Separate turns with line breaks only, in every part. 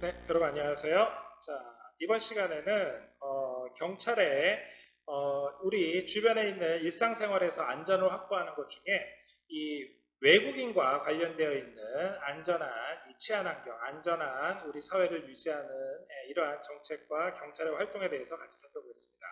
네, 여러분 안녕하세요. 자, 이번 시간에는 경찰의 우리 주변에 있는 일상생활에서 안전을 확보하는 것 중에 이 외국인과 관련되어 있는 안전한 이 치안 환경, 안전한 우리 사회를 유지하는 이러한 정책과 경찰의 활동에 대해서 같이 살펴보겠습니다.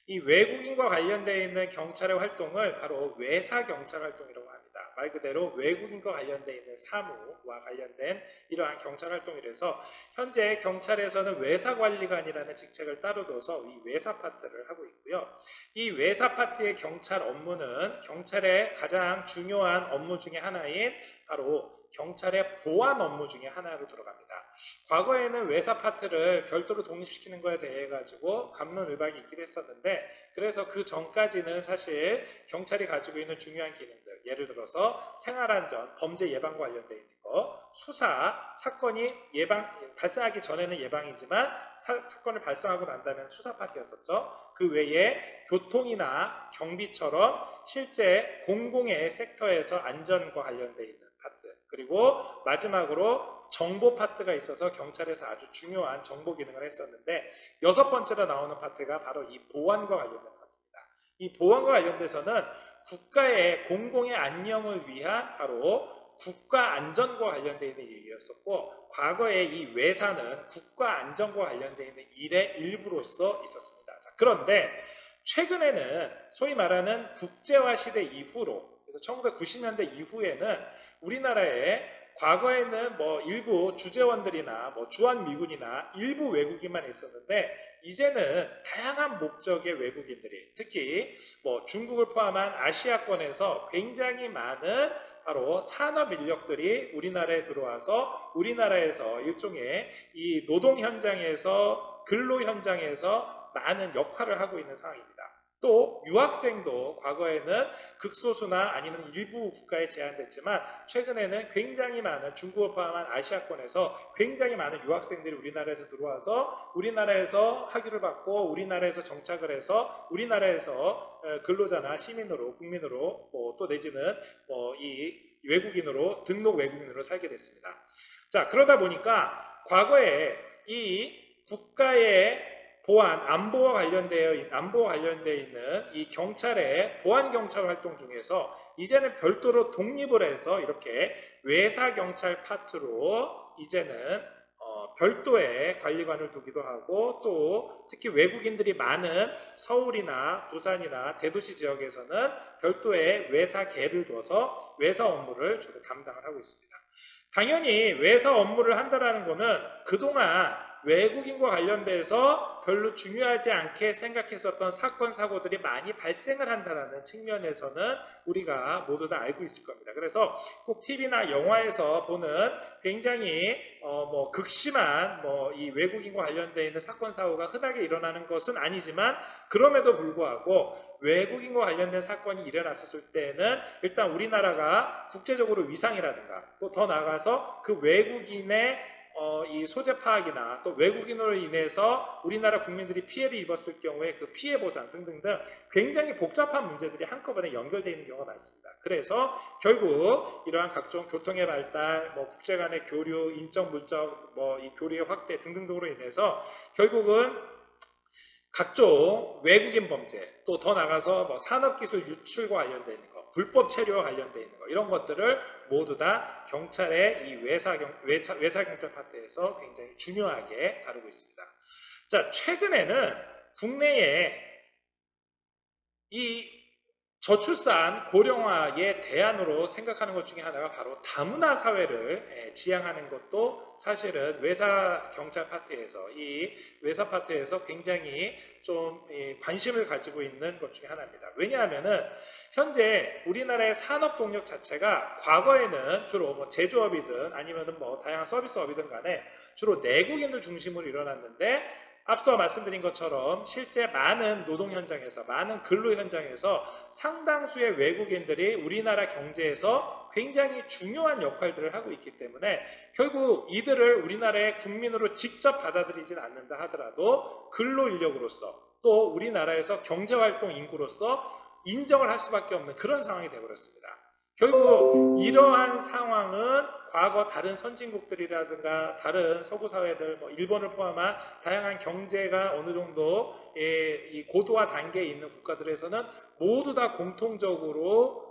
이 외국인과 관련되어 있는 경찰의 활동을 바로 외사 경찰 활동이라고 합니다. 말 그대로 외국인과 관련되어 있는 사무와 관련된 이러한 경찰 활동이라서 현재 경찰에서는 외사관리관이라는 직책을 따로 둬서 이 외사 파트를 하고 있고요. 이 외사 파트의 경찰 업무는 경찰의 가장 중요한 업무 중에 하나인 바로 경찰의 보안 업무 중에 하나로 들어갑니다. 과거에는 외사 파트를 별도로 독립시키는 거에 대해 가지고 갑론을박이 있긴 했었는데, 그래서 그 전까지는 사실 경찰이 가지고 있는 중요한 기능들, 예를 들어서 생활안전, 범죄 예방과 관련되어 있는 거, 수사, 사건이 발생하기 전에는 예방이지만 사건을 발생하고 난다면 수사 파트였었죠. 그 외에 교통이나 경비처럼 실제 공공의 섹터에서 안전과 관련되어 있는 파트, 그리고 마지막으로 정보 파트가 있어서 경찰에서 아주 중요한 정보 기능을 했었는데, 여섯 번째로 나오는 파트가 바로 이 보안과 관련된 파트입니다. 이 보안과 관련돼서는 국가의 공공의 안녕을 위한 바로 국가 안전과 관련되어 있는 일이었었고, 과거에 이 외사는 국가 안전과 관련되어 있는 일의 일부로서 있었습니다. 자, 그런데 최근에는 소위 말하는 국제화 시대 이후로, 그래서 1990년대 이후에는 우리나라에 과거에는 뭐 일부 주재원들이나 뭐 주한미군이나 일부 외국인만 있었는데, 이제는 다양한 목적의 외국인들이, 특히 뭐 중국을 포함한 아시아권에서 굉장히 많은 바로 산업 인력들이 우리나라에 들어와서 우리나라에서 일종의 이 노동 현장에서, 근로 현장에서 많은 역할을 하고 있는 상황입니다. 또 유학생도 과거에는 극소수나 아니면 일부 국가에 제한됐지만, 최근에는 굉장히 많은 중국을 포함한 아시아권에서 굉장히 많은 유학생들이 우리나라에서 들어와서 우리나라에서 학위를 받고 우리나라에서 정착을 해서 우리나라에서 근로자나 시민으로, 국민으로, 또 내지는 이 외국인으로, 등록 외국인으로 살게 됐습니다. 자, 그러다 보니까 과거에 이 국가의 보안, 안보와 관련되어 있는 이 경찰의 보안 경찰 활동 중에서 이제는 별도로 독립을 해서 이렇게 외사 경찰 파트로 이제는 별도의 관리관을 두기도 하고, 또 특히 외국인들이 많은 서울이나 부산이나 대도시 지역에서는 별도의 외사계를 둬서 외사 업무를 주로 담당을 하고 있습니다. 당연히 외사 업무를 한다는 것은 그동안 외국인과 관련돼서 별로 중요하지 않게 생각했었던 사건, 사고들이 많이 발생을 한다는 측면에서는 우리가 모두 다 알고 있을 겁니다. 그래서 꼭 TV나 영화에서 보는 굉장히 극심한 이 외국인과 관련되어 있는 사건, 사고가 흔하게 일어나는 것은 아니지만, 그럼에도 불구하고 외국인과 관련된 사건이 일어났을 때는 일단 우리나라가 국제적으로 위상이라든가, 또 더 나아가서 그 외국인의 이 소재 파악이나 또 외국인으로 인해서 우리나라 국민들이 피해를 입었을 경우에 그 피해 보상 등등등 굉장히 복잡한 문제들이 한꺼번에 연결되어 있는 경우가 많습니다. 그래서 결국 이러한 각종 교통의 발달, 국제 간의 교류, 인적, 물적, 이 교류의 확대 등등으로 인해서 결국은 각종 외국인 범죄, 또 더 나가서 산업기술 유출과 관련되어 있는 것, 불법 체류와 관련되어 있는 것, 이런 것들을 모두 다 경찰의 이 외사경찰 파트에서 굉장히 중요하게 다루고 있습니다. 자, 최근에는 국내에 이 저출산 고령화의 대안으로 생각하는 것 중에 하나가 바로 다문화 사회를 지향하는 것도 사실은 외사 경찰 파트에서, 이 외사 파트에서 굉장히 좀 관심을 가지고 있는 것 중에 하나입니다. 왜냐하면은 현재 우리나라의 산업 동력 자체가 과거에는 주로 제조업이든 아니면은 다양한 서비스업이든 간에 주로 내국인들 중심으로 일어났는데, 앞서 말씀드린 것처럼 실제 많은 노동 현장에서, 많은 근로 현장에서 상당수의 외국인들이 우리나라 경제에서 굉장히 중요한 역할들을 하고 있기 때문에 결국 이들을 우리나라의 국민으로 직접 받아들이진 않는다 하더라도 근로 인력으로서, 또 우리나라에서 경제활동 인구로서 인정을 할 수밖에 없는 그런 상황이 되어버렸습니다. 결국 이러한 상황은 과거 다른 선진국들이라든가 다른 서구 사회들, 뭐 일본을 포함한 다양한 경제가 어느 정도 이 고도화 단계에 있는 국가들에서는 모두 다 공통적으로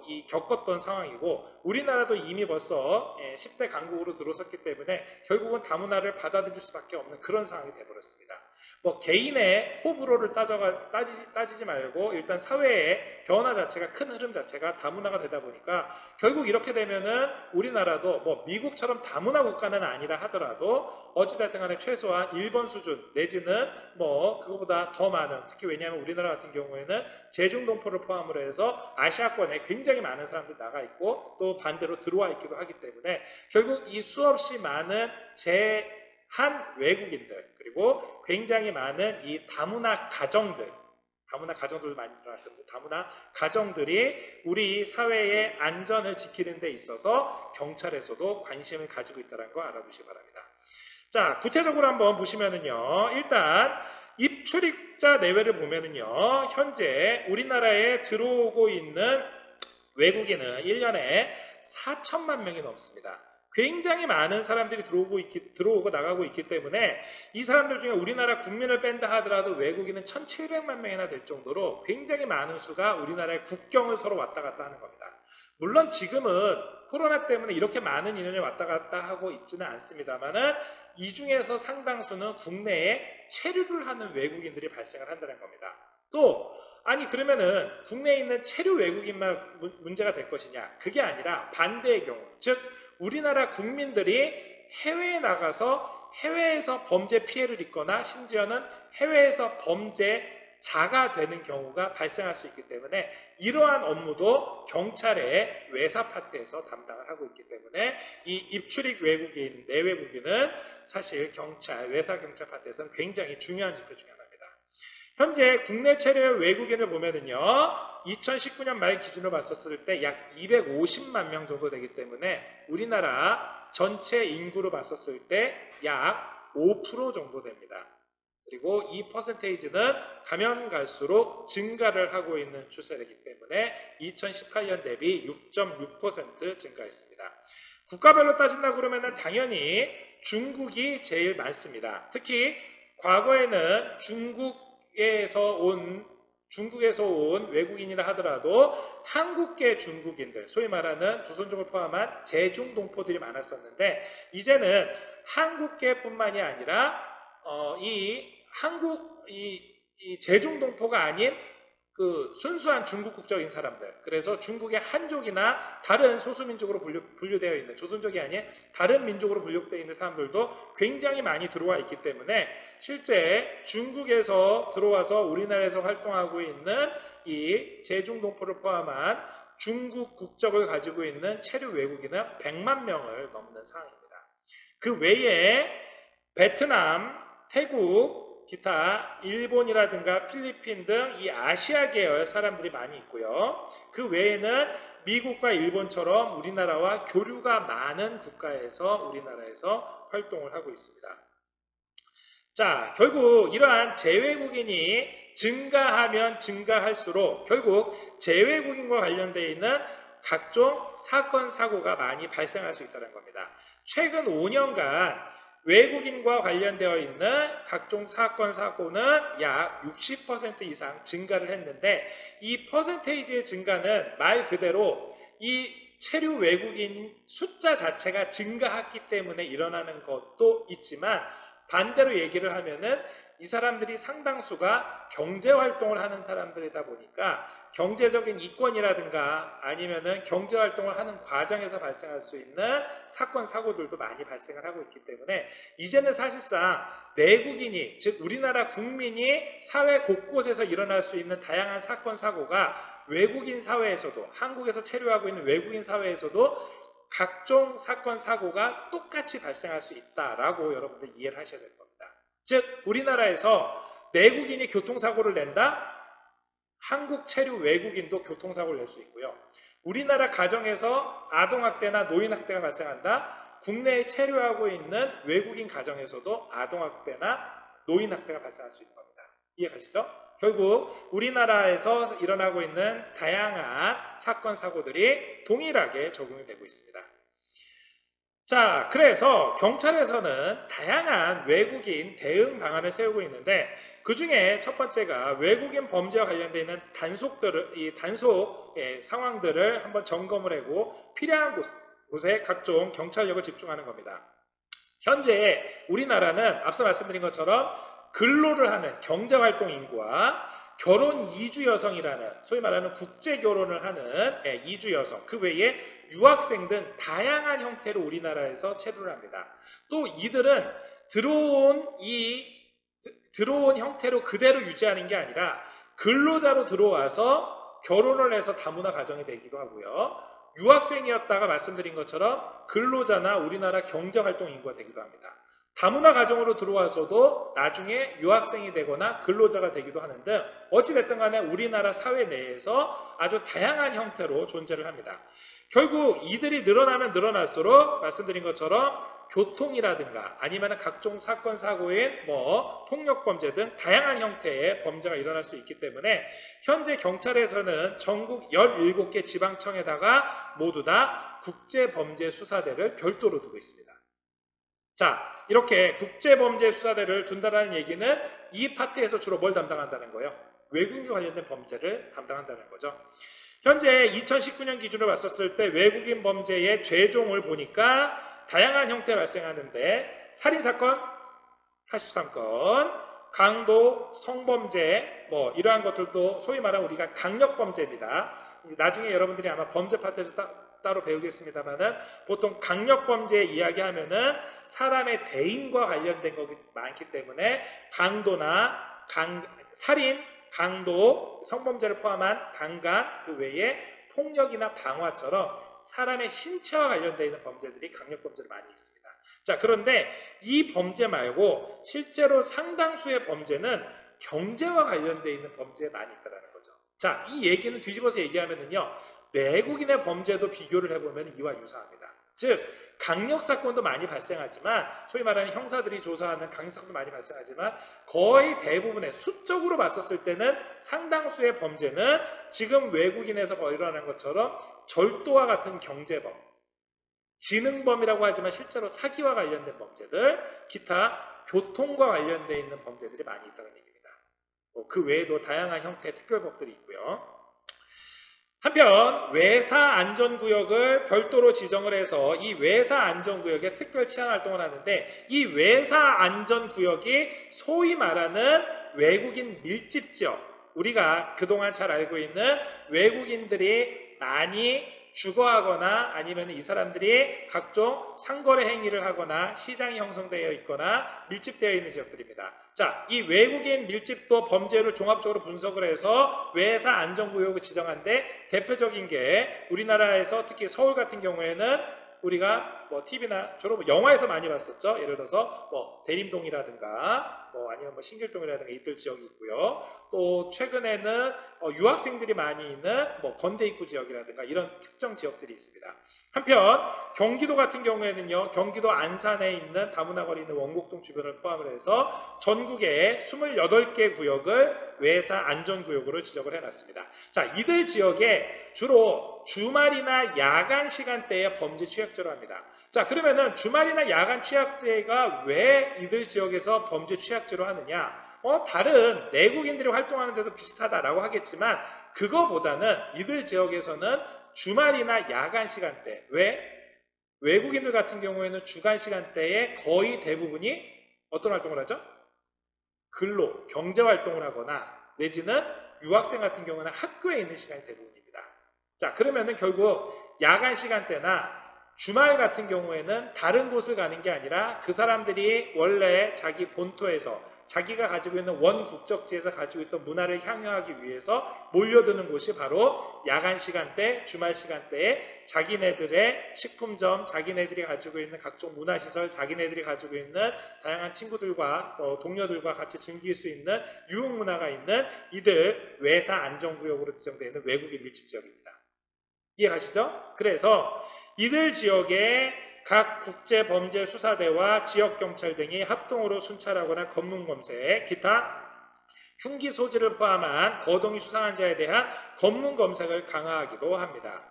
이 겪었던 상황이고, 우리나라도 이미 벌써 10대 강국으로 들어섰기 때문에 결국은 다문화를 받아들일 수밖에 없는 그런 상황이 되어버렸습니다. 뭐 개인의 호불호를 따지지 말고 일단 사회의 변화 자체가, 큰 흐름 자체가 다문화가 되다 보니까 결국 이렇게 되면은 우리나라도 뭐 미국처럼 다문화 국가는 아니라 하더라도 어찌됐든 간에 최소한 일본 수준 내지는 뭐 그거보다 더 많은, 특히 왜냐하면 우리나라 같은 경우에는 제중동포를 포함으로 해서 아시아권에 굉장히 많은 사람들이 나가 있고 또 반대로 들어와 있기도 하기 때문에 결국 이 수없이 많은 한 외국인들, 그리고 굉장히 많은 이 다문화 가정들도 많이 일어났거든요. 다문화 가정들이 우리 사회의 안전을 지키는 데 있어서 경찰에서도 관심을 가지고 있다는 거 알아두시기 바랍니다. 자, 구체적으로 한번 보시면은요, 일단 입출입자 내외를 보면은요, 현재 우리나라에 들어오고 있는 외국인은 1년에 4천만 명이 넘습니다. 굉장히 많은 사람들이 들어오고 나가고 있기 때문에 이 사람들 중에 우리나라 국민을 뺀다 하더라도 외국인은 1,700만 명이나 될 정도로 굉장히 많은 수가 우리나라의 국경을 서로 왔다 갔다 하는 겁니다. 물론 지금은 코로나 때문에 이렇게 많은 인원이 왔다 갔다 하고 있지는 않습니다만은 이 중에서 상당수는 국내에 체류를 하는 외국인들이 발생을 한다는 겁니다. 또 아니 그러면은 국내에 있는 체류 외국인만 문제가 될 것이냐? 그게 아니라 반대의 경우, 즉 우리나라 국민들이 해외에 나가서 해외에서 범죄 피해를 입거나 심지어는 해외에서 범죄자가 되는 경우가 발생할 수 있기 때문에 이러한 업무도 경찰의 외사 파트에서 담당을 하고 있기 때문에 이 입출입 외국인, 내외국인은 사실 외사 경찰 파트에서는 굉장히 중요한 지표 중에 하나입니다. 현재 국내 체류 외국인을 보면은요, 2019년 말 기준으로 봤었을 때 약 250만 명 정도 되기 때문에 우리나라 전체 인구로 봤었을 때 약 5% 정도 됩니다. 그리고 이 퍼센테이지는 가면 갈수록 증가를 하고 있는 추세이기 때문에 2018년 대비 6.6% 증가했습니다. 국가별로 따진다 그러면은 당연히 중국이 제일 많습니다. 특히 과거에는 중국에서 온 외국인이라 하더라도 한국계 중국인들, 소위 말하는 조선족을 포함한 제중동포들이 많았었는데 이제는 한국계뿐만이 아니라 이 제중동포가 아닌 그 순수한 중국 국적인 사람들, 그래서 중국의 한족이나 다른 소수민족으로 분류되어 있는, 조선족이 아닌 다른 민족으로 분류되어 있는 사람들도 굉장히 많이 들어와 있기 때문에 실제 중국에서 들어와서 우리나라에서 활동하고 있는 이 제중동포를 포함한 중국 국적을 가지고 있는 체류 외국인은 100만 명을 넘는 상황입니다. 그 외에 베트남, 태국, 기타 일본이라든가 필리핀 등 이 아시아 계열 사람들이 많이 있고요. 그 외에는 미국과 일본처럼 우리나라와 교류가 많은 국가에서 우리나라에서 활동을 하고 있습니다. 자, 결국 이러한 재외국인이 증가하면 증가할수록 결국 재외국인과 관련되어 있는 각종 사건, 사고가 많이 발생할 수 있다는 겁니다. 최근 5년간 외국인과 관련되어 있는 각종 사건, 사고는 약 60% 이상 증가를 했는데 이 퍼센테이지의 증가는 말 그대로 이 체류 외국인 숫자 자체가 증가했기 때문에 일어나는 것도 있지만 반대로 얘기를 하면은 이 사람들이 상당수가 경제활동을 하는 사람들이다 보니까 경제적인 이권이라든가 아니면은 경제활동을 하는 과정에서 발생할 수 있는 사건, 사고들도 많이 발생을 하고 있기 때문에 이제는 사실상 내국인이, 즉 우리나라 국민이 사회 곳곳에서 일어날 수 있는 다양한 사건, 사고가 외국인 사회에서도, 한국에서 체류하고 있는 외국인 사회에서도 각종 사건, 사고가 똑같이 발생할 수 있다라고 여러분들 이해를 하셔야 될 겁니다. 즉 우리나라에서 내국인이 교통사고를 낸다? 한국 체류 외국인도 교통사고를 낼 수 있고요. 우리나라 가정에서 아동학대나 노인학대가 발생한다? 국내에 체류하고 있는 외국인 가정에서도 아동학대나 노인학대가 발생할 수 있는 겁니다. 이해가시죠? 결국 우리나라에서 일어나고 있는 다양한 사건 사고들이 동일하게 적용이 되고 있습니다. 자, 그래서 경찰에서는 다양한 외국인 대응 방안을 세우고 있는데 그 중에 첫 번째가 외국인 범죄와 관련되어 있는 단속 상황들을 한번 점검을 하고 필요한 곳에 각종 경찰력을 집중하는 겁니다. 현재 우리나라는 앞서 말씀드린 것처럼 근로를 하는 경제활동 인구와 결혼 이주 여성이라는 소위 말하는 국제 결혼을 하는 이주 여성, 그 외에 유학생 등 다양한 형태로 우리나라에서 체류를 합니다. 또 이들은 들어온 형태로 그대로 유지하는 게 아니라 근로자로 들어와서 결혼을 해서 다문화 가정이 되기도 하고요. 유학생이었다가 말씀드린 것처럼 근로자나 우리나라 경제활동 인구가 되기도 합니다. 다문화 가정으로 들어와서도 나중에 유학생이 되거나 근로자가 되기도 하는 등 어찌됐든 간에 우리나라 사회 내에서 아주 다양한 형태로 존재를 합니다. 결국 이들이 늘어나면 늘어날수록 말씀드린 것처럼 교통이라든가 아니면 각종 사건 사고인 폭력범죄 등 다양한 형태의 범죄가 일어날 수 있기 때문에 현재 경찰에서는 전국 17개 지방청에다가 모두 다 국제범죄수사대를 별도로 두고 있습니다. 자, 이렇게 국제범죄수사대를 둔다는 얘기는 이 파트에서 주로 뭘 담당한다는 거예요? 외국인과 관련된 범죄를 담당한다는 거죠. 현재 2019년 기준으로 봤었을 때 외국인 범죄의 죄종을 보니까 다양한 형태 발생하는데 살인사건 83건, 강도, 성범죄 이러한 것들도 소위 말하는 우리가 강력범죄입니다. 나중에 여러분들이 아마 범죄 파트에서 따로 배우겠습니다만은 보통 강력범죄 이야기하면은 사람의 대인과 관련된 것이 많기 때문에 강도나 살인, 강도, 성범죄를 포함한 강간, 그 외에 폭력이나 방화처럼 사람의 신체와 관련되어 있는 범죄들이 강력범죄로 많이 있습니다. 자, 그런데 이 범죄 말고 실제로 상당수의 범죄는 경제와 관련되어 있는 범죄에 많이 있다는 거죠. 자, 이 얘기는 뒤집어서 얘기하면은요, 내국인의 범죄도 비교를 해보면 이와 유사합니다. 즉, 강력사건도 많이 발생하지만 소위 말하는 형사들이 조사하는 강력사건도 많이 발생하지만 거의 대부분의 수적으로 봤었을 때는 상당수의 범죄는 지금 외국인에서 일어나는 것처럼 절도와 같은 경제범, 지능범이라고 하지만 실제로 사기와 관련된 범죄들, 기타 교통과 관련되어 있는 범죄들이 많이 있다는 얘기입니다. 그 외에도 다양한 형태의 특별법들이 있고요. 한편 외사안전구역을 별도로 지정을 해서 이 외사안전구역에 특별 치안활동을 하는데 이 외사안전구역이 소위 말하는 외국인 밀집지역, 우리가 그동안 잘 알고 있는 외국인들이 많이 주거하거나 아니면 이 사람들이 각종 상거래 행위를 하거나 시장이 형성되어 있거나 밀집되어 있는 지역들입니다. 자, 이 외국인 밀집도 범죄를 종합적으로 분석을 해서 외사 안전구역을 지정한데 대표적인 게 우리나라에서 특히 서울 같은 경우에는 우리가 TV나 주로 영화에서 많이 봤었죠. 예를 들어서 대림동이라든가 아니면 신길동이라든가 이들 지역이 있고요. 또 최근에는 유학생들이 많이 있는 건대입구 지역이라든가 이런 특정 지역들이 있습니다. 한편 경기도 같은 경우에는요, 경기도 안산에 있는 다문화거리 있는 원곡동 주변을 포함을 해서 전국에 28개 구역을 외사 안전구역으로 지정을 해놨습니다. 자, 이들 지역에 주로 주말이나 야간 시간대에 범죄 취약제로 합니다. 자, 그러면은 주말이나 야간 취약제가 왜 이들 지역에서 범죄 취약제로 하느냐? 다른 내국인들이 활동하는 데도 비슷하다라고 하겠지만 그거보다는 이들 지역에서는 주말이나 야간 시간대, 외국인들 같은 경우에는 주간 시간대에 거의 대부분이 어떤 활동을 하죠? 근로, 경제활동을 하거나 내지는 유학생 같은 경우는 학교에 있는 시간이 대부분입니다. 자, 그러면은 결국 야간 시간대나 주말 같은 경우에는 다른 곳을 가는 게 아니라 그 사람들이 원래 자기 본토에서 자기가 가지고 있는 원국적지에서 가지고 있던 문화를 향유하기 위해서 몰려드는 곳이 바로 야간 시간대, 주말 시간대에 자기네들의 식품점, 자기네들이 가지고 있는 각종 문화시설, 자기네들이 가지고 있는 다양한 친구들과 동료들과 같이 즐길 수 있는 유흥문화가 있는 이들 외사 안전구역으로 지정되어 있는 외국인 밀집지역입니다. 이해가시죠? 그래서 이들 지역에 각 국제범죄수사대와 지역경찰 등이 합동으로 순찰하거나 검문검색, 기타 흉기 소지를 포함한 거동이 수상한 자에 대한 검문 검색을 강화하기도 합니다.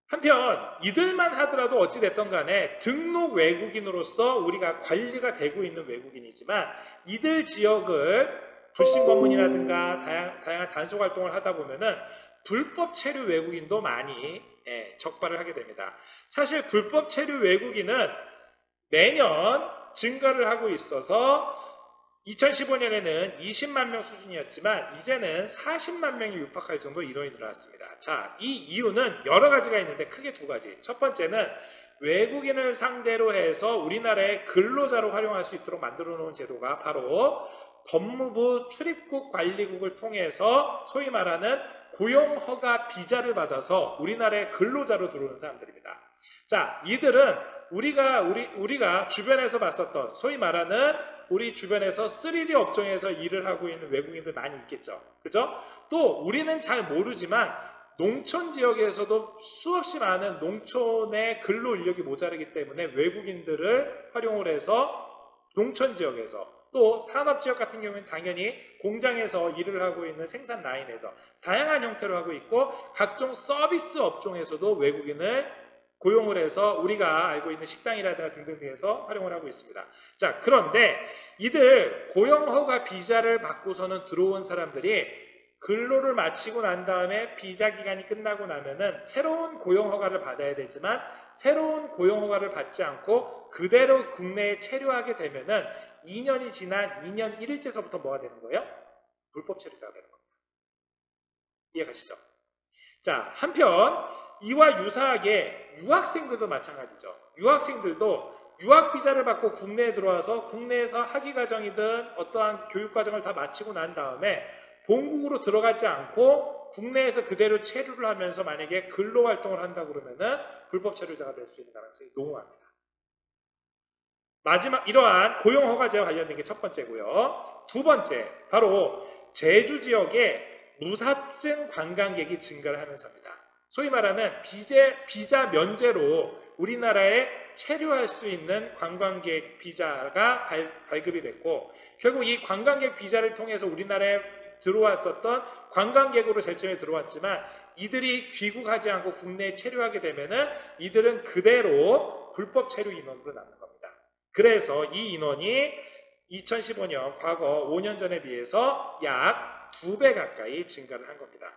한편 이들만 하더라도 어찌됐든 간에 등록 외국인으로서 우리가 관리가 되고 있는 외국인이지만 이들 지역을 불신 검문이라든가 다양한 단속 활동을 하다 보면은 불법 체류 외국인도 많이 적발을 하게 됩니다. 사실 불법 체류 외국인은 매년 증가를 하고 있어서 2015년에는 20만 명 수준이었지만 이제는 40만 명이 육박할 정도로 인원이 늘어났습니다. 자, 이 이유는 여러 가지가 있는데 크게 두 가지. 첫 번째는 외국인을 상대로 해서 우리나라의 근로자로 활용할 수 있도록 만들어 놓은 제도가 바로 법무부 출입국 관리국을 통해서 소위 말하는 고용허가 비자를 받아서 우리나라의 근로자로 들어오는 사람들입니다. 자, 이들은 우리가 주변에서 봤었던 소위 말하는 우리 주변에서 3D 업종에서 일을 하고 있는 외국인들 많이 있겠죠. 그죠? 또 우리는 잘 모르지만 농촌 지역에서도 수없이 많은 농촌의 근로 인력이 모자르기 때문에 외국인들을 활용을 해서 농촌 지역에서 또 산업지역 같은 경우는 당연히 공장에서 일을 하고 있는 생산 라인에서 다양한 형태로 하고 있고 각종 서비스 업종에서도 외국인을 고용을 해서 우리가 알고 있는 식당이라든가 등등에서 활용을 하고 있습니다. 자, 그런데 이들 고용허가 비자를 받고서는 들어온 사람들이 근로를 마치고 난 다음에 비자 기간이 끝나고 나면은 새로운 고용허가를 받아야 되지만 새로운 고용허가를 받지 않고 그대로 국내에 체류하게 되면은 2년이 지난 2년 1일째서부터 뭐가 되는 거예요? 불법 체류자가 되는 겁니다. 이해가시죠? 자, 한편 이와 유사하게 유학생들도 마찬가지죠. 유학생들도 유학비자를 받고 국내에 들어와서 국내에서 학위과정이든 어떠한 교육과정을 다 마치고 난 다음에 본국으로 들어가지 않고 국내에서 그대로 체류를 하면서 만약에 근로활동을 한다고 그러면은 불법 체류자가 될 수 있는 가능성이 농후합니다. 마지막 이러한 고용허가제와 관련된 게 첫 번째고요. 두 번째, 바로 제주 지역에 무사증 관광객이 증가를 하면서입니다. 소위 말하는 비자 면제로 우리나라에 체류할 수 있는 관광객 비자가 발급이 됐고 결국 이 관광객 비자를 통해서 우리나라에 들어왔었던 관광객으로 제일 처음에 들어왔지만 이들이 귀국하지 않고 국내에 체류하게 되면은 이들은 그대로 불법 체류 인원으로 남는 겁니다. 그래서 이 인원이 2015년 과거 5년 전에 비해서 약 2배 가까이 증가를 한 겁니다.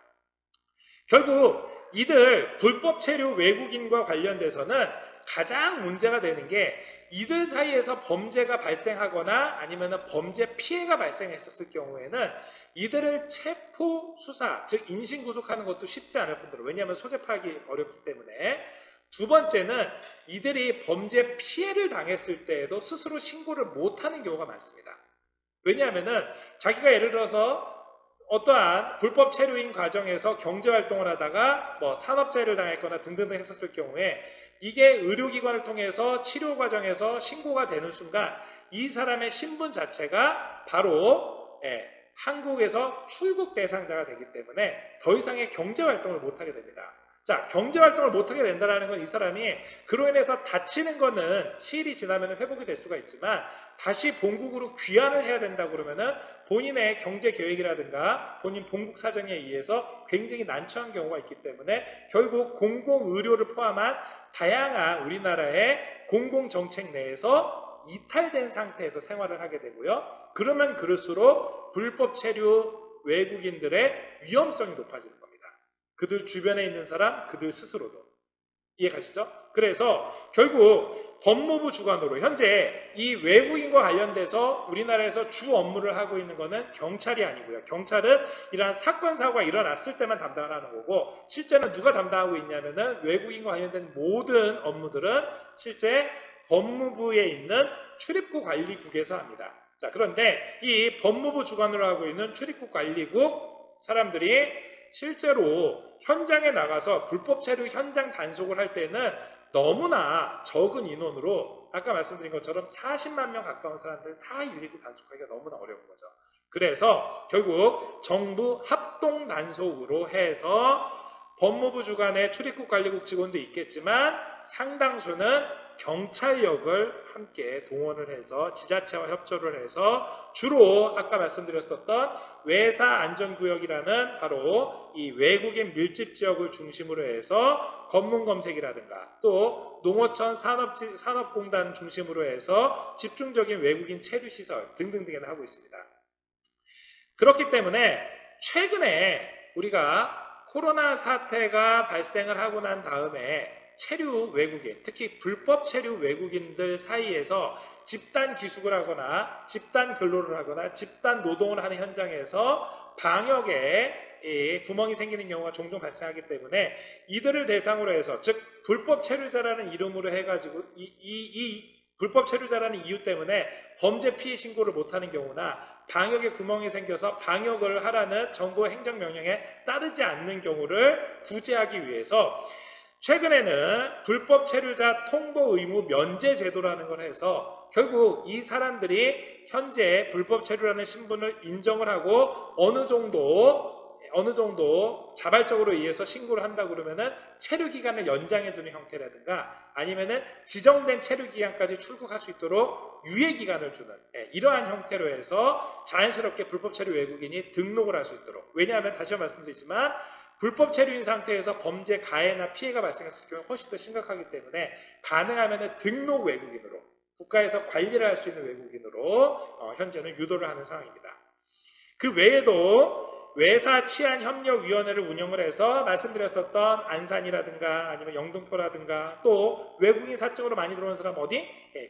결국 이들 불법 체류 외국인과 관련돼서는 가장 문제가 되는 게 이들 사이에서 범죄가 발생하거나 아니면 범죄 피해가 발생했었을 경우에는 이들을 체포 수사, 즉 인신 구속하는 것도 쉽지 않을 뿐더러 왜냐하면 소재 파악이 어렵기 때문에 두 번째는 이들이 범죄 피해를 당했을 때에도 스스로 신고를 못하는 경우가 많습니다. 왜냐하면 자기가 예를 들어서 어떠한 불법 체류인 과정에서 경제활동을 하다가 산업재해를 당했거나 등등 했었을 경우에 이게 의료기관을 통해서 치료 과정에서 신고가 되는 순간 이 사람의 신분 자체가 바로 한국에서 출국 대상자가 되기 때문에 더 이상의 경제활동을 못하게 됩니다. 자, 경제활동을 못하게 된다는 건 이 사람이 그로 인해서 다치는 거는 시일이 지나면 회복이 될 수가 있지만 다시 본국으로 귀환을 해야 된다고 그러면은 본인의 경제 계획이라든가 본인 본국 사정에 의해서 굉장히 난처한 경우가 있기 때문에 결국 공공의료를 포함한 다양한 우리나라의 공공정책 내에서 이탈된 상태에서 생활을 하게 되고요. 그러면 그럴수록 불법 체류 외국인들의 위험성이 높아지는 겁니다. 그들 주변에 있는 사람, 그들 스스로도. 이해가시죠? 그래서 결국 법무부 주관으로 현재 이 외국인과 관련돼서 우리나라에서 주 업무를 하고 있는 것은 경찰이 아니고요. 경찰은 이러한 사건, 사고가 일어났을 때만 담당하는 거고 실제는 누가 담당하고 있냐면은 외국인과 관련된 모든 업무들은 실제 법무부에 있는 출입국 관리국에서 합니다. 자, 그런데 이 법무부 주관으로 하고 있는 출입국 관리국 사람들이 실제로 현장에 나가서 불법 체류 현장 단속을 할 때는 너무나 적은 인원으로 아까 말씀드린 것처럼 40만 명 가까운 사람들을 다 일일이 단속하기가 너무나 어려운 거죠. 그래서 결국 정부 합동 단속으로 해서 법무부 주관의 출입국 관리국 직원도 있겠지만 상당수는 경찰력을 함께 동원을 해서 지자체와 협조를 해서 주로 아까 말씀드렸었던 외사 안전구역이라는 바로 이 외국인 밀집 지역을 중심으로 해서 검문 검색이라든가 또 농어촌 산업공단 중심으로 해서 집중적인 외국인 체류 시설 등등등을 하고 있습니다. 그렇기 때문에 최근에 우리가 코로나 사태가 발생을 하고 난 다음에 체류 외국인, 특히 불법 체류 외국인들 사이에서 집단 기숙을 하거나 집단 근로를 하거나 집단 노동을 하는 현장에서 방역에 구멍이 생기는 경우가 종종 발생하기 때문에 이들을 대상으로 해서, 즉 불법 체류자라는 이름으로 해가지고 이 불법 체류자라는 이유 때문에 범죄 피해 신고를 못하는 경우나 방역에 구멍이 생겨서 방역을 하라는 정부 행정명령에 따르지 않는 경우를 구제하기 위해서 최근에는 불법 체류자 통보 의무 면제 제도라는 걸 해서 결국 이 사람들이 현재 불법 체류라는 신분을 인정을 하고 어느 정도 자발적으로 의해서 신고를 한다 그러면은 체류 기간을 연장해 주는 형태라든가 아니면은 지정된 체류 기간까지 출국할 수 있도록 유예 기간을 주는 이러한 형태로 해서 자연스럽게 불법 체류 외국인이 등록을 할 수 있도록. 왜냐하면 다시 한번 말씀드리지만 불법 체류인 상태에서 범죄 가해나 피해가 발생했을 경우 훨씬 더 심각하기 때문에 가능하면 등록 외국인으로, 국가에서 관리를 할 수 있는 외국인으로 현재는 유도를 하는 상황입니다. 그 외에도 외사 치안 협력위원회를 운영을 해서 말씀드렸었던 안산이라든가 아니면 영등포라든가 또 외국인 사적으로 많이 들어오는 사람 어디?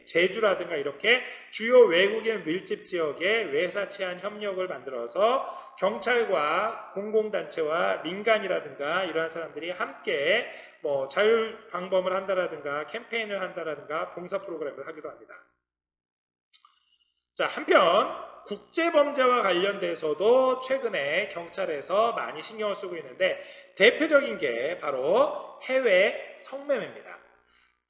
제주라든가 이렇게 주요 외국인 밀집 지역에 외사 치안 협력을 만들어서 경찰과 공공단체와 민간이라든가 이러한 사람들이 함께 뭐 자율 방범을 한다라든가 캠페인을 한다라든가 봉사 프로그램을 하기도 합니다. 자, 한편 국제범죄와 관련돼서도 최근에 경찰에서 많이 신경을 쓰고 있는데 대표적인 게 바로 해외 성매매입니다.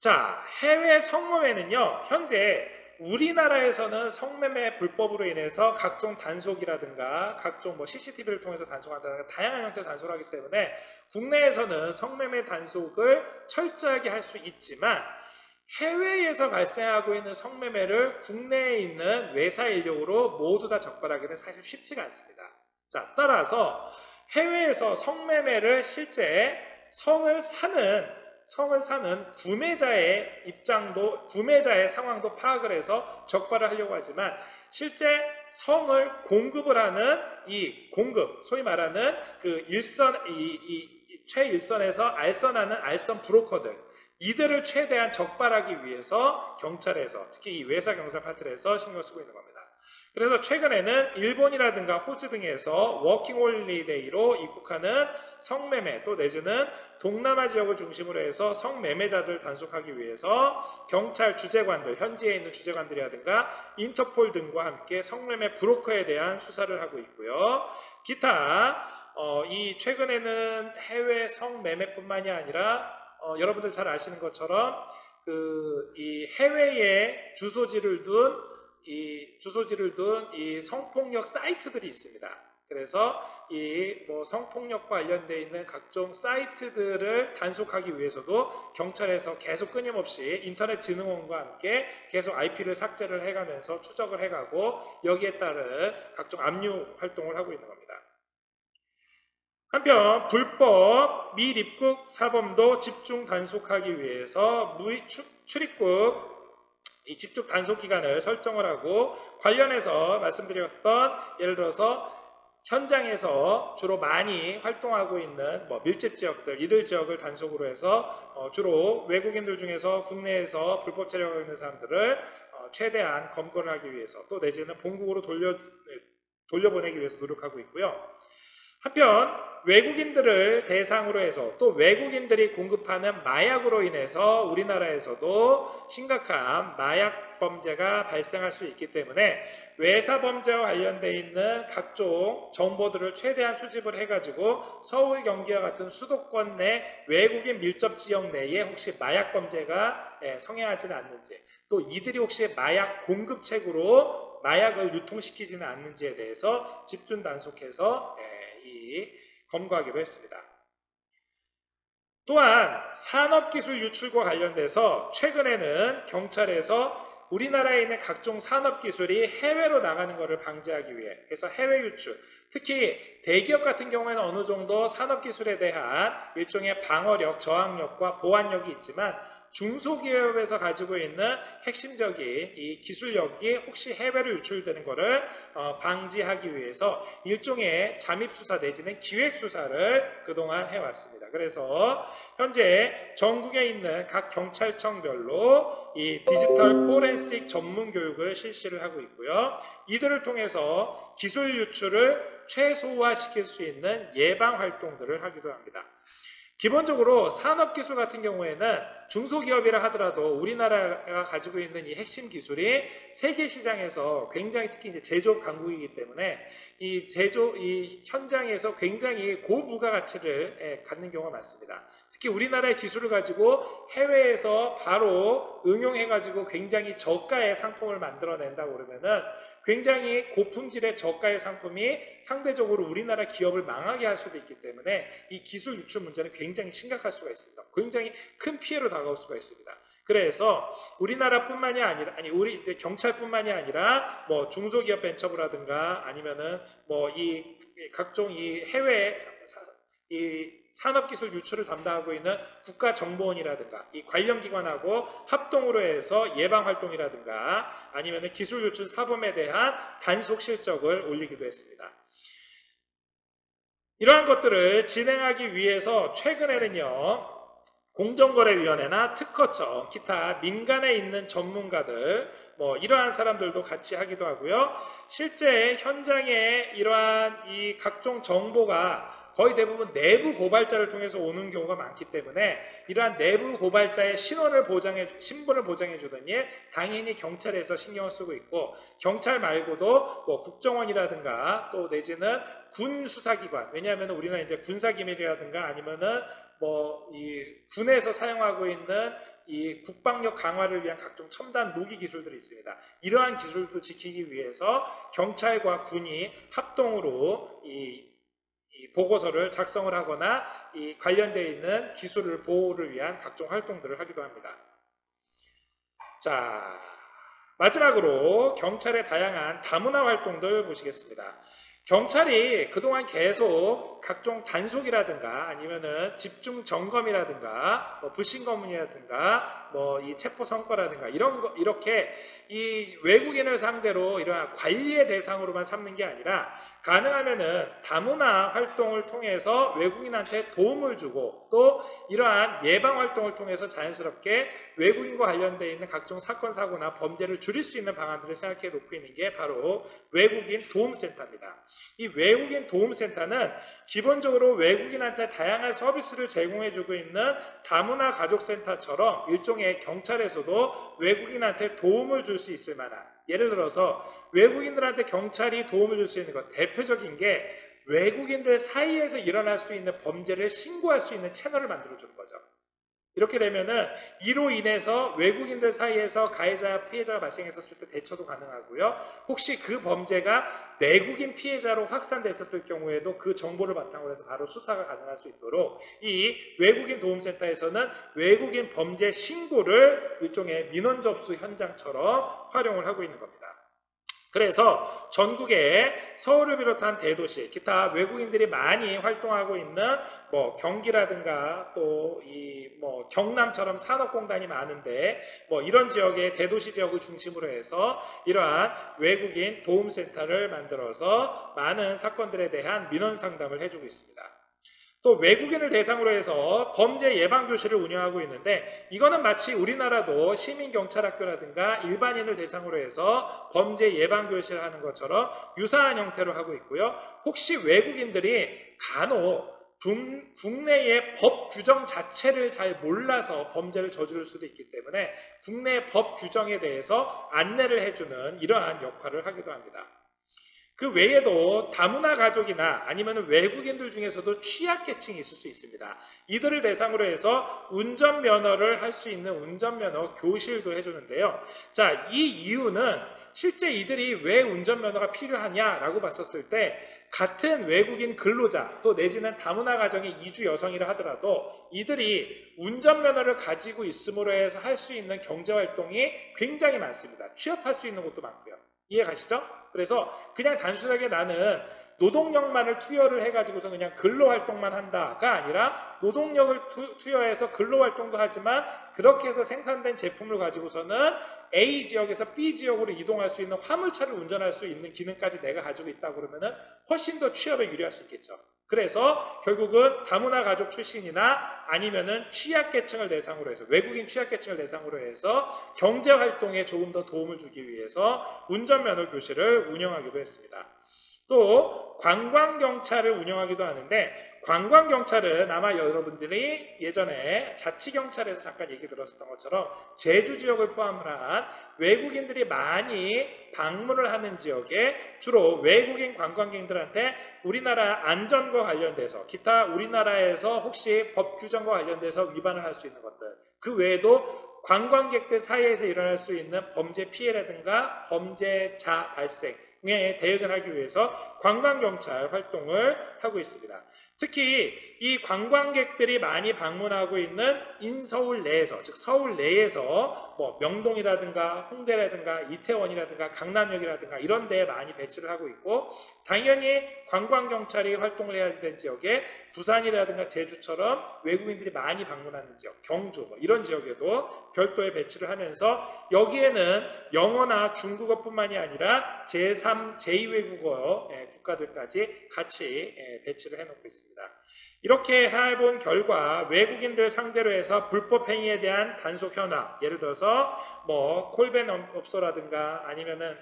자, 해외 성매매는요, 현재 우리나라에서는 성매매 불법으로 인해서 각종 단속이라든가 각종 CCTV를 통해서 단속한다든가 다양한 형태의 단속을 하기 때문에 국내에서는 성매매 단속을 철저하게 할 수 있지만 해외에서 발생하고 있는 성매매를 국내에 있는 외사 인력으로 모두 다 적발하기는 사실 쉽지가 않습니다. 자, 따라서 해외에서 성매매를 실제 성을 사는 구매자의 구매자의 상황도 파악을 해서 적발을 하려고 하지만 실제 성을 공급을 하는 이 공급, 소위 말하는 그 최일선에서 알선하는 알선 브로커들, 이들을 최대한 적발하기 위해서 경찰에서 특히 이 외사 경찰 파트에서 신경 쓰고 있는 겁니다. 그래서 최근에는 일본이라든가 호주 등에서 워킹홀리데이로 입국하는 성매매 또 내지는 동남아 지역을 중심으로 해서 성매매자들 단속하기 위해서 경찰 주재관들, 현지에 있는 주재관들이라든가 인터폴 등과 함께 성매매 브로커에 대한 수사를 하고 있고요. 기타 이 최근에는 해외 성매매뿐만이 아니라 여러분들 잘 아시는 것처럼 이 해외에 주소지를 둔 이 성폭력 사이트들이 있습니다. 그래서 이 성폭력과 관련되어 있는 각종 사이트들을 단속하기 위해서도 경찰에서 계속 끊임없이 인터넷진흥원과 함께 계속 IP를 삭제를 해가면서 추적을 해가고 여기에 따른 각종 압류 활동을 하고 있는 겁니다. 한편 불법 밀입국 사범도 집중 단속하기 위해서 출입국 이 집중 단속 기간을 설정을 하고 관련해서 말씀드렸던 예를 들어서 현장에서 주로 많이 활동하고 있는 밀집 지역들, 이들 지역을 단속으로 해서 주로 외국인들 중에서 국내에서 불법 체류하고 있는 사람들을 최대한 검거를 하기 위해서 또 내지는 본국으로 돌려보내기 위해서 노력하고 있고요. 한편 외국인들을 대상으로 해서 또 외국인들이 공급하는 마약으로 인해서 우리나라에서도 심각한 마약 범죄가 발생할 수 있기 때문에 외사 범죄와 관련되어 있는 각종 정보들을 최대한 수집을 해가지고 서울, 경기와 같은 수도권 내 외국인 밀접 지역 내에 혹시 마약 범죄가 성행하지는 않는지 또 이들이 혹시 마약 공급책으로 마약을 유통시키지는 않는지에 대해서 집중 단속해서 검거하기로 했습니다. 또한 산업기술 유출과 관련돼서 최근에는 경찰에서 우리나라에 있는 각종 산업기술이 해외로 나가는 것을 방지하기 위해, 그래서 해외 유출, 특히 대기업 같은 경우에는 어느 정도 산업기술에 대한 일종의 방어력, 저항력과 보완력이 있지만 중소기업에서 가지고 있는 핵심적인 이 기술력이 혹시 해외로 유출되는 것을 방지하기 위해서 일종의 잠입수사 내지는 기획수사를 그동안 해왔습니다. 그래서 현재 전국에 있는 각 경찰청별로 이 디지털 포렌식 전문 교육을 실시를 하고 있고요. 이들을 통해서 기술 유출을 최소화시킬 수 있는 예방 활동들을 하기도 합니다. 기본적으로 산업기술 같은 경우에는 중소기업이라 하더라도 우리나라가 가지고 있는 이 핵심 기술이 세계 시장에서 굉장히 특히 이제 제조업 강국이기 때문에 이 현장에서 굉장히 고부가가치를 갖는 경우가 많습니다. 특히 우리나라의 기술을 가지고 해외에서 바로 응용해가지고 굉장히 저가의 상품을 만들어낸다고 그러면은 굉장히 고품질의 저가의 상품이 상대적으로 우리나라 기업을 망하게 할 수도 있기 때문에 이 기술 유출 문제는 굉장히 심각할 수가 있습니다. 굉장히 큰 피해로 다가올 수가 있습니다. 그래서 우리나라뿐만이 아니라 우리 이제 경찰뿐만이 아니라 뭐 중소기업 벤처부라든가 아니면은 뭐 이 각종 이 해외 이 산업기술 유출을 담당하고 있는 국가정보원이라든가 이 관련 기관하고 합동으로 해서 예방활동이라든가 아니면 기술 유출 사범에 대한 단속 실적을 올리기도 했습니다. 이러한 것들을 진행하기 위해서 최근에는요, 공정거래위원회나 특허청, 기타 민간에 있는 전문가들, 뭐 이러한 사람들도 같이 하기도 하고요. 실제 현장에 이러한 이 각종 정보가 거의 대부분 내부 고발자를 통해서 오는 경우가 많기 때문에 이러한 내부 고발자의 신분을 보장해 주더니 당연히 경찰에서 신경을 쓰고 있고, 경찰 말고도 뭐 국정원이라든가 또 내지는 군 수사기관, 왜냐하면 우리는 이제 군사기밀이라든가 아니면은 뭐 이 군에서 사용하고 있는 이 국방력 강화를 위한 각종 첨단 무기 기술들이 있습니다. 이러한 기술도 지키기 위해서 경찰과 군이 합동으로 이 보고서를 작성을 하거나 이 관련되어 있는 기술을 보호를 위한 각종 활동들을 하기도 합니다. 자, 마지막으로 경찰의 다양한 다문화 활동들 보시겠습니다. 경찰이 그동안 계속 각종 단속이라든가 아니면은 집중 점검이라든가 뭐 불신 검문이라든가 뭐 이 체포 선고라든가 이렇게 이 외국인을 상대로 이러한 관리의 대상으로만 삼는 게 아니라 가능하면은 다문화 활동을 통해서 외국인한테 도움을 주고 또 이러한 예방 활동을 통해서 자연스럽게 외국인과 관련되어 있는 각종 사건 사고나 범죄를 줄일 수 있는 방안들을 생각해 놓고 있는 게 바로 외국인 도움센터입니다. 이 외국인 도움센터는 기본적으로 외국인한테 다양한 서비스를 제공해주고 있는 다문화 가족센터처럼 일종의 경찰에서도 외국인한테 도움을 줄 수 있을 만한, 예를 들어서 외국인들한테 경찰이 도움을 줄 수 있는 것 대표적인 게 외국인들 사이에서 일어날 수 있는 범죄를 신고할 수 있는 채널을 만들어주는 거죠. 이렇게 되면은 이로 인해서 외국인들 사이에서 가해자, 피해자가 발생했었을 때 대처도 가능하고요. 혹시 그 범죄가 내국인 피해자로 확산됐었을 경우에도 그 정보를 바탕으로 해서 바로 수사가 가능할 수 있도록 이 외국인 도움센터에서는 외국인 범죄 신고를 일종의 민원 접수 현장처럼 활용을 하고 있는 겁니다. 그래서 전국에 서울을 비롯한 대도시, 기타 외국인들이 많이 활동하고 있는 뭐 경기라든가 또 이 뭐 경남처럼 산업공단이 많은데 뭐 이런 지역의 대도시 지역을 중심으로 해서 이러한 외국인 도움센터를 만들어서 많은 사건들에 대한 민원 상담을 해주고 있습니다. 또 외국인을 대상으로 해서 범죄 예방 교실을 운영하고 있는데 이거는 마치 우리나라도 시민경찰학교라든가 일반인을 대상으로 해서 범죄 예방 교실을 하는 것처럼 유사한 형태로 하고 있고요. 혹시 외국인들이 간혹 국내의 법 규정 자체를 잘 몰라서 범죄를 저지를 수도 있기 때문에 국내 법 규정에 대해서 안내를 해주는 이러한 역할을 하기도 합니다. 그 외에도 다문화 가족이나 아니면 외국인들 중에서도 취약계층이 있을 수 있습니다. 이들을 대상으로 해서 운전면허를 할 수 있는 운전면허 교실도 해주는데요. 자, 이 이유는 실제 이들이 왜 운전면허가 필요하냐라고 봤었을 때 같은 외국인 근로자 또 내지는 다문화 가정의 이주 여성이라 하더라도 이들이 운전면허를 가지고 있음으로 해서 할 수 있는 경제활동이 굉장히 많습니다. 취업할 수 있는 곳도 많고요. 이해 가시죠? 그래서 그냥 단순하게 나는 노동력만을 투여를 해가지고서 그냥 근로활동만 한다가 아니라 노동력을 투여해서 근로활동도 하지만 그렇게 해서 생산된 제품을 가지고서는 A 지역에서 B 지역으로 이동할 수 있는 화물차를 운전할 수 있는 기능까지 내가 가지고 있다 그러면은 훨씬 더 취업에 유리할 수 있겠죠. 그래서 결국은 다문화 가족 출신이나 아니면은 취약계층을 대상으로 해서 외국인 취약계층을 대상으로 해서 경제활동에 조금 더 도움을 주기 위해서 운전면허 교실을 운영하기도 했습니다. 또 관광경찰을 운영하기도 하는데 관광경찰은 아마 여러분들이 예전에 자치경찰에서 잠깐 얘기 들었었던 것처럼 제주 지역을 포함한 외국인들이 많이 방문을 하는 지역에 주로 외국인 관광객들한테 우리나라 안전과 관련돼서 기타 우리나라에서 혹시 법 규정과 관련돼서 위반을 할 수 있는 것들 그 외에도 관광객들 사이에서 일어날 수 있는 범죄 피해라든가 범죄자 발생 대응을 하기 위해서 관광경찰 활동을 하고 있습니다. 특히 이 관광객들이 많이 방문하고 있는 인서울 내에서 즉 서울 내에서 뭐 명동이라든가 홍대라든가 이태원이라든가 강남역이라든가 이런 데에 많이 배치를 하고 있고 당연히 관광경찰이 활동을 해야 되는 지역에 부산이라든가 제주처럼 외국인들이 많이 방문하는 지역 경주 뭐 이런 지역에도 별도의 배치를 하면서 여기에는 영어나 중국어뿐만이 아니라 제3, 제2외국어 국가들까지 같이 배치를 해놓고 있습니다. 이렇게 해본 결과 외국인들 상대로 해서 불법 행위에 대한 단속 현황 예를 들어서 뭐 콜밴 업소라든가 아니면은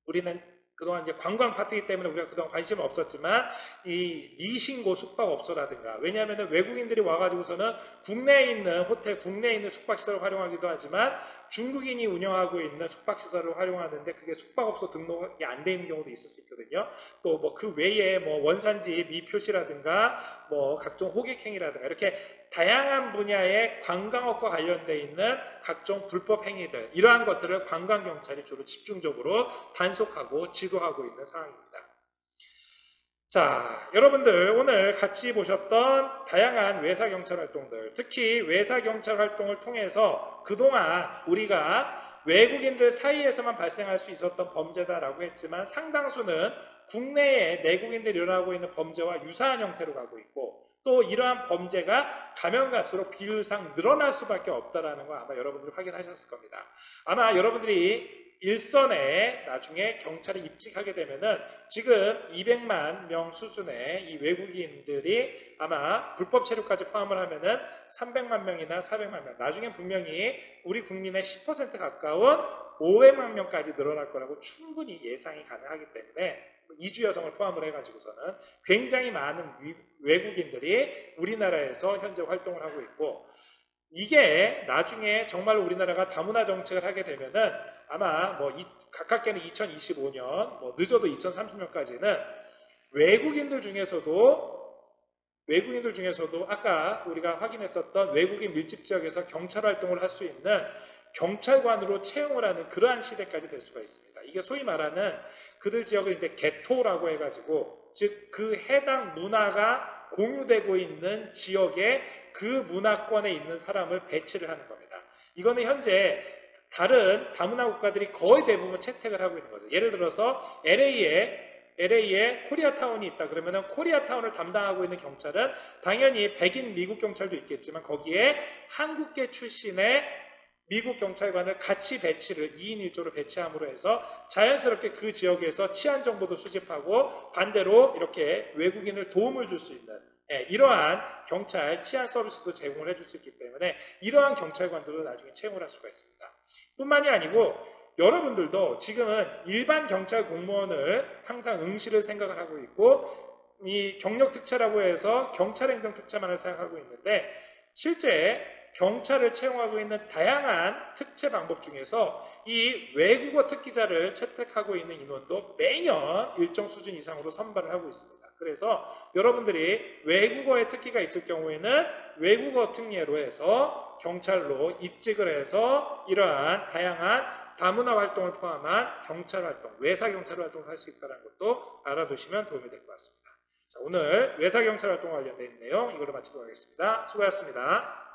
우리는 그동안 이제 관광 파트이기 때문에 우리가 그동안 관심은 없었지만 이 미신고 숙박업소라든가 왜냐하면 외국인들이 와가지고서는 국내에 있는 호텔, 국내에 있는 숙박시설을 활용하기도 하지만 중국인이 운영하고 있는 숙박시설을 활용하는데 그게 숙박업소 등록이 안 돼 있는 경우도 있을 수 있거든요. 또 뭐 그 외에 뭐 원산지 미표시라든가 뭐 각종 호객행위라든가 이렇게 다양한 분야의 관광업과 관련되어 있는 각종 불법 행위들 이러한 것들을 관광경찰이 주로 집중적으로 단속하고 지도하고 있는 상황입니다. 자, 여러분들 오늘 같이 보셨던 다양한 외사경찰 활동들 특히 외사경찰 활동을 통해서 그동안 우리가 외국인들 사이에서만 발생할 수 있었던 범죄다라고 했지만 상당수는 국내에 내국인들이 일어나고 있는 범죄와 유사한 형태로 가고 있고 또 이러한 범죄가 가면 갈수록 비율상 늘어날 수밖에 없다는 거 아마 여러분들이 확인하셨을 겁니다. 아마 여러분들이 일선에 나중에 경찰에 입직하게 되면은 지금 200만 명 수준의 이 외국인들이 아마 불법 체류까지 포함을 하면은 300만 명이나 400만 명 나중에 분명히 우리 국민의 10% 가까운 500만 명까지 늘어날 거라고 충분히 예상이 가능하기 때문에 이주 여성을 포함을 해가지고서는 굉장히 많은 외국인들이 우리나라에서 현재 활동을 하고 있고 이게 나중에 정말 우리나라가 다문화 정책을 하게 되면은 아마 뭐 가깝게는 2025년 뭐 늦어도 2030년까지는 외국인들 중에서도 아까 우리가 확인했었던 외국인 밀집 지역에서 경찰 활동을 할 수 있는 경찰관으로 채용을 하는 그러한 시대까지 될 수가 있습니다. 이게 소위 말하는 그들 지역을 이제 개토라고 해가지고 즉 그 해당 문화가 공유되고 있는 지역에 그 문화권에 있는 사람을 배치를 하는 겁니다. 이거는 현재 다른 다문화 국가들이 거의 대부분 채택을 하고 있는 거죠. 예를 들어서 LA에 코리아타운이 있다 그러면은 코리아타운을 담당하고 있는 경찰은 당연히 백인 미국 경찰도 있겠지만 거기에 한국계 출신의 미국 경찰관을 같이 배치를 2인 1조로 배치함으로 해서 자연스럽게 그 지역에서 치안 정보도 수집하고 반대로 이렇게 외국인을 도움을 줄 수 있는 이러한 경찰 치안 서비스도 제공을 해줄 수 있기 때문에 이러한 경찰관들도 나중에 채용을 할 수가 있습니다. 뿐만이 아니고 여러분들도 지금은 일반 경찰 공무원을 항상 응시를 생각을 하고 있고 이 경력특채라고 해서 경찰행정특채만을 생각하고 있는데 실제 경찰을 채용하고 있는 다양한 특채 방법 중에서 이 외국어 특기자를 채택하고 있는 인원도 매년 일정 수준 이상으로 선발을 하고 있습니다. 그래서 여러분들이 외국어의 특기가 있을 경우에는 외국어 특례로 해서 경찰로 입직을 해서 이러한 다양한 다문화 활동을 포함한 경찰 활동, 외사 경찰 활동을 할 수 있다는 것도 알아두시면 도움이 될 것 같습니다. 자, 오늘 외사 경찰 활동 관련된 내용 이걸로 마치도록 하겠습니다. 수고하셨습니다.